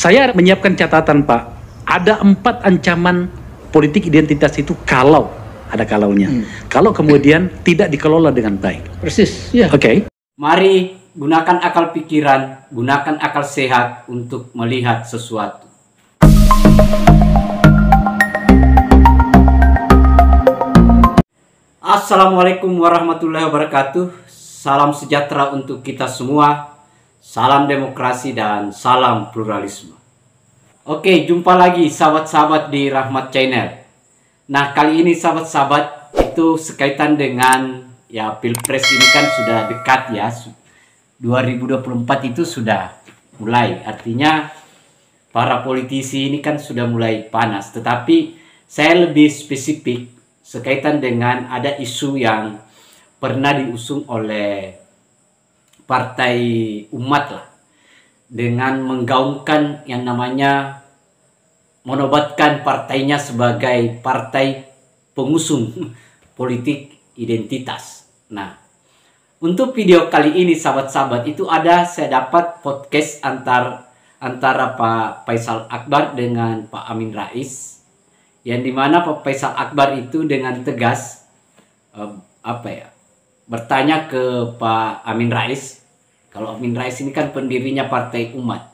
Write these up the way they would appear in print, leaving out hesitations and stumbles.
Saya menyiapkan catatan, Pak. Ada 4 ancaman politik identitas itu kalau ada kalaunya. Kalau kemudian tidak dikelola dengan baik. Persis, ya. Oke. Mari gunakan akal pikiran, gunakan akal sehat untuk melihat sesuatu. Assalamualaikum warahmatullahi wabarakatuh. Salam sejahtera untuk kita semua. Salam demokrasi dan salam pluralisme. Oke, jumpa lagi sahabat-sahabat di Rahmat Channel. Nah, kali ini sahabat-sahabat itu sekaitan dengan Pilpres ini kan sudah dekat ya. 2024 itu sudah mulai. Artinya para politisi ini kan sudah mulai panas. Tetapi saya lebih spesifik sekaitan dengan ada isu yang pernah diusung oleh Partai Umat lah, dengan menggaungkan yang namanya menobatkan partainya sebagai partai pengusung politik identitas. Nah, untuk video kali ini sahabat-sahabat itu saya dapat podcast antara Pak Faisal Akbar dengan Pak Amin Rais, yang dimana Pak Faisal Akbar itu dengan tegas bertanya ke Pak Amin Rais. Kalau Amin Rais ini kan pendirinya Partai Umat.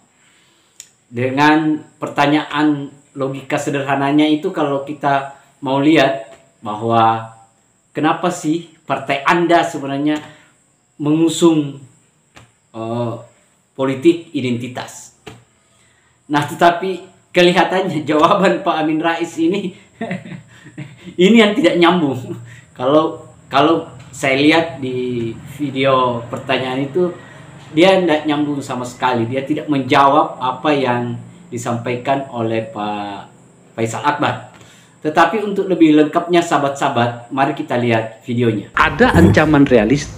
Dengan pertanyaan logika sederhananya itu, kalau kita mau lihat bahwa kenapa sih partai Anda sebenarnya mengusung politik identitas. Nah, tetapi kelihatannya jawaban Pak Amin Rais ini ini yang tidak nyambung. Kalau saya lihat di video pertanyaan itu, dia tidak nyambung sama sekali. Dia tidak menjawab apa yang disampaikan oleh Pak Faisal Akbar. Tetapi untuk lebih lengkapnya sahabat-sahabat, mari kita lihat videonya. Ada ancaman realis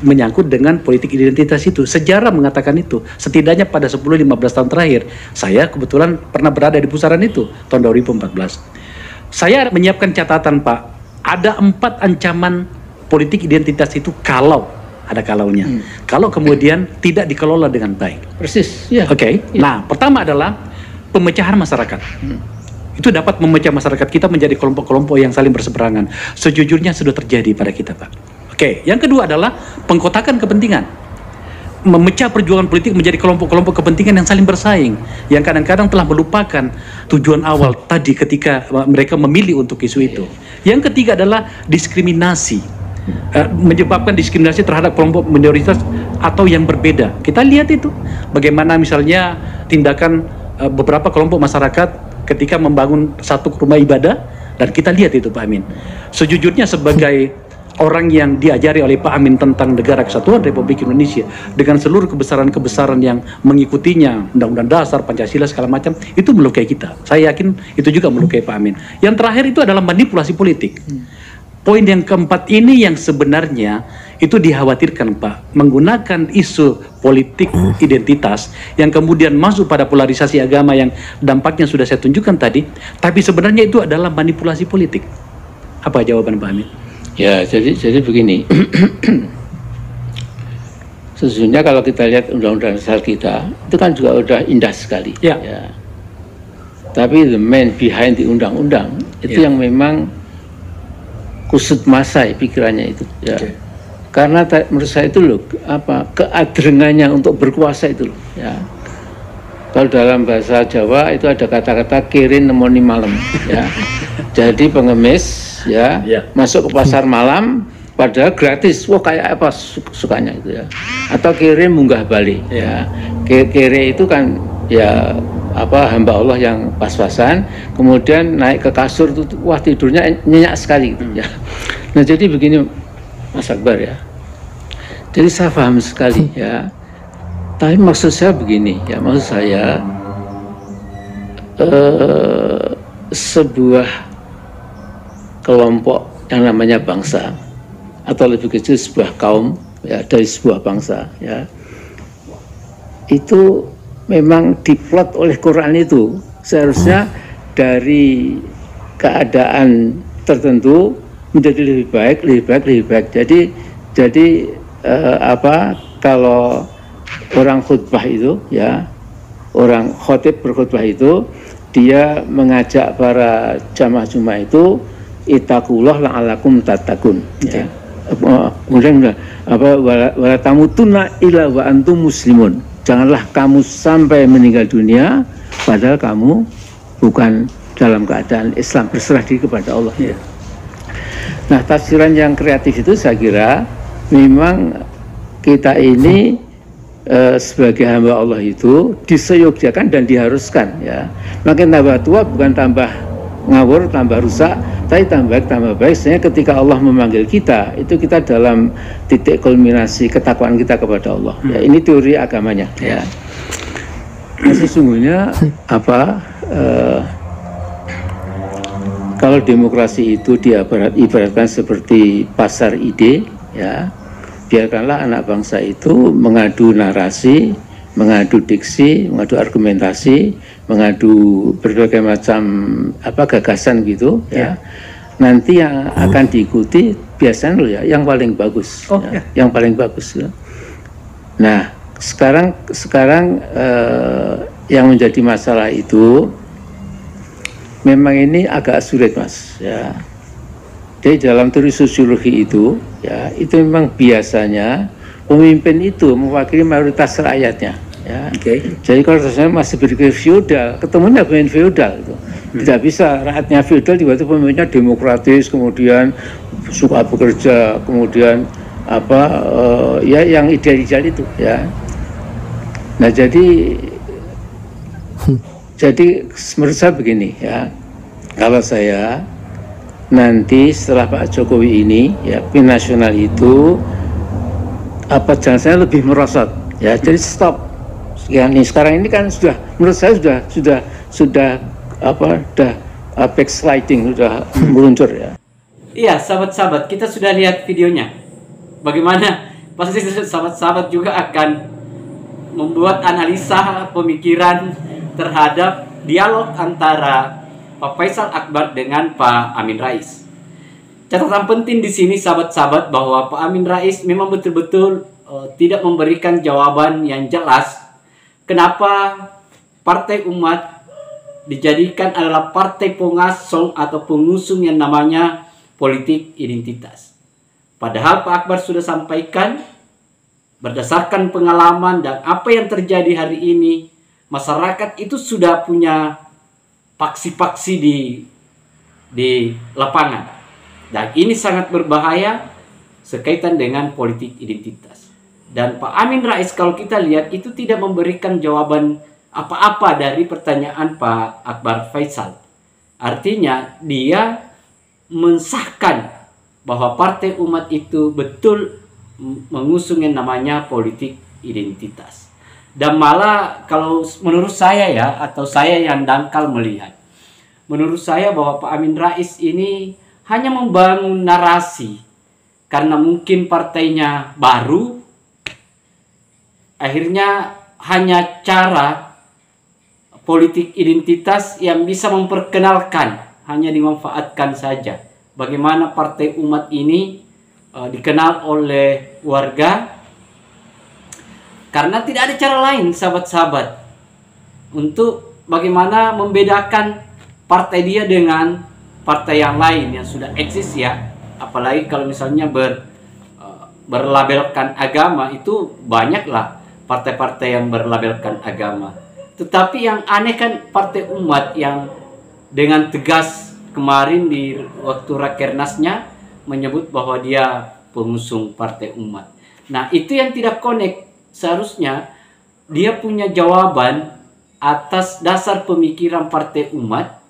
menyangkut dengan politik identitas itu. Sejarah mengatakan itu. Setidaknya pada 10-15 tahun terakhir, saya kebetulan pernah berada di pusaran itu tahun 2014. Saya menyiapkan catatan, Pak. Ada 4 ancaman politik identitas itu kalau ada kalaunya. Kalau kemudian tidak dikelola dengan baik. Persis, ya. Oke. Nah, pertama adalah pemecahan masyarakat. Itu dapat memecah masyarakat kita menjadi kelompok-kelompok yang saling berseberangan. Sejujurnya sudah terjadi pada kita, Pak. Oke. Yang kedua adalah pengkotakan kepentingan. Memecah perjuangan politik menjadi kelompok-kelompok kepentingan yang saling bersaing, yang kadang-kadang telah melupakan tujuan awal tadi ketika mereka memilih untuk isu itu. Yang ketiga adalah diskriminasi. Menyebabkan diskriminasi terhadap kelompok minoritas atau yang berbeda. Kita lihat itu bagaimana misalnya tindakan beberapa kelompok masyarakat ketika membangun satu rumah ibadah, dan kita lihat itu Pak Amin. Sejujurnya sebagai orang yang diajari oleh Pak Amin tentang Negara Kesatuan Republik Indonesia dengan seluruh kebesaran-kebesaran yang mengikutinya, Undang-Undang Dasar, Pancasila segala macam, itu melukai kita. Saya yakin itu juga melukai Pak Amin. Yang terakhir itu adalah manipulasi politik. Poin yang keempat ini yang sebenarnya itu dikhawatirkan, Pak, menggunakan isu politik identitas yang kemudian masuk pada polarisasi agama yang dampaknya sudah saya tunjukkan tadi, tapi sebenarnya itu adalah manipulasi politik. Apa jawaban Pak Amin? Ya, jadi begini. Sesungguhnya kalau kita lihat undang-undang dasar kita, itu kan juga udah indah sekali. Ya. Tapi the man behind the undang-undang itu yang memang kusut masai pikirannya itu, ya. Karena menurut saya itu loh, keadrengannya untuk berkuasa itu loh, ya. Kalau dalam bahasa Jawa itu ada kata-kata kirin nemoni malam, ya. Jadi pengemis, ya, masuk ke pasar malam, padahal gratis, wah kayak apa sukanya itu, ya. Atau kirin munggah balik, ya. Kiri itu kan, ya, hamba Allah yang pas-pasan, kemudian naik ke kasur itu, wah tidurnya nyenyak sekali gitu, ya. Nah, jadi begini Mas Akbar, ya. Jadi saya paham sekali, ya. Tapi maksud saya begini, ya, maksud saya sebuah kelompok yang namanya bangsa, atau lebih kecil sebuah kaum, ya, dari sebuah bangsa, ya, itu memang diplot oleh Quran itu seharusnya dari keadaan tertentu menjadi lebih baik. Jadi kalau orang khutbah itu, ya, orang khotib berkhutbah itu dia mengajak para jamaah Jumat itu ittaqullah la'allakum tattaqun. Ya. Kemudian wala tamutunna illa wa antum muslimun. Janganlah kamu sampai meninggal dunia padahal kamu bukan dalam keadaan Islam, berserah diri kepada Allah. Ya. Nah, tafsiran yang kreatif itu saya kira memang kita ini sebagai hamba Allah itu diseyogiakan dan diharuskan, ya. Makin tambah tua bukan tambah ngawur, tambah rusak, tapi tambah baik. Sebenarnya ketika Allah memanggil kita, itu kita dalam titik kulminasi ketakwaan kita kepada Allah. Ya, ini teori agamanya, ya. Nah, sesungguhnya kalau demokrasi itu ibaratkan seperti pasar ide, ya. Biarkanlah anak bangsa itu mengadu narasi, mengadu diksi, mengadu argumentasi, mengadu berbagai macam gagasan gitu, ya. Nanti yang akan diikuti biasanya loh, ya, yang paling bagus, yang paling bagus. Ya. Nah, sekarang yang menjadi masalah itu memang ini agak sulit, Mas, ya. Jadi dalam teori sosiologi itu, ya, itu memang biasanya pemimpin itu mewakili mayoritas rakyatnya, ya. Jadi kalau rasanya masih berpikir feodal, ketemunya pemimpin feodal itu. Tidak bisa rakyatnya feodal tiba-tiba pemimpinnya demokratis, kemudian suka bekerja, kemudian ya yang ideal-ideal itu, ya. Nah, jadi menurut saya begini, ya. Kalau saya nanti setelah Pak Jokowi ini, ya, PIN nasional itu jangan saya lebih merosot, ya. Jadi stop. Sekarang ini kan sudah, menurut saya sudah backsliding, sudah meluncur, ya. Iya, sahabat-sahabat, kita sudah lihat videonya. Bagaimana pasti sahabat-sahabat juga akan membuat analisa pemikiran terhadap dialog antara Pak Faisal Akbar dengan Pak Amin Rais. Catatan penting di sini, sahabat-sahabat, bahwa Pak Amin Rais memang betul-betul tidak memberikan jawaban yang jelas kenapa Partai Umat dijadikan adalah partai pengasong atau pengusung yang namanya politik identitas. Padahal Pak Akbar sudah sampaikan berdasarkan pengalaman dan apa yang terjadi hari ini, masyarakat itu sudah punya paksi-paksi di lapangan, dan ini sangat berbahaya sekaitan dengan politik identitas. Dan Pak Amin Rais kalau kita lihat itu tidak memberikan jawaban apa-apa dari pertanyaan Pak Akbar Faisal. Artinya dia mensahkan bahwa Partai Umat itu betul mengusung yang namanya politik identitas. Dan malah kalau menurut saya, ya, atau saya yang dangkal melihat, menurut saya bahwa Pak Amin Rais ini hanya membangun narasi karena mungkin partainya baru, akhirnya hanya cara politik identitas yang bisa memperkenalkan, hanya dimanfaatkan saja. Bagaimana Partai Umat ini dikenal oleh warga, karena tidak ada cara lain, sahabat-sahabat, untuk bagaimana membedakan partai dia dengan partai yang lain yang sudah eksis, ya. Apalagi kalau misalnya berlabelkan agama, itu banyaklah partai-partai yang berlabelkan agama. Tetapi yang aneh kan Partai Umat yang dengan tegas kemarin di waktu Rakernasnya menyebut bahwa dia pengusung Partai Umat. Nah, itu yang tidak connect. Seharusnya dia punya jawaban atas dasar pemikiran Partai Umat,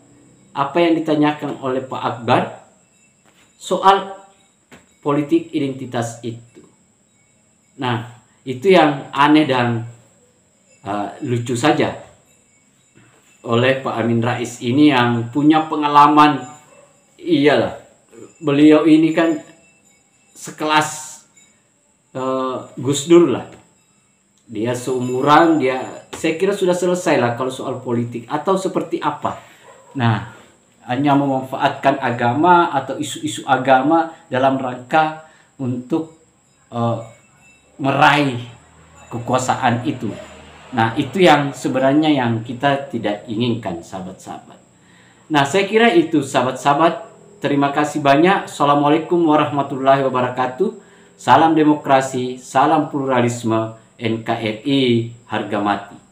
apa yang ditanyakan oleh Pak Akbar soal politik identitas itu. Nah, itu yang aneh dan lucu saja oleh Pak Amin Rais ini yang punya pengalaman. Iyalah, beliau ini kan sekelas Gus Dur lah. Dia seumuran, saya kira sudah selesai lah kalau soal politik, atau seperti apa. Nah, hanya memanfaatkan agama atau isu-isu agama dalam rangka untuk meraih kekuasaan itu. Nah, itu yang sebenarnya yang kita tidak inginkan, sahabat-sahabat. Nah, saya kira itu, sahabat-sahabat. Terima kasih banyak. Assalamualaikum warahmatullahi wabarakatuh. Salam demokrasi, salam pluralisme, NKRI harga mati.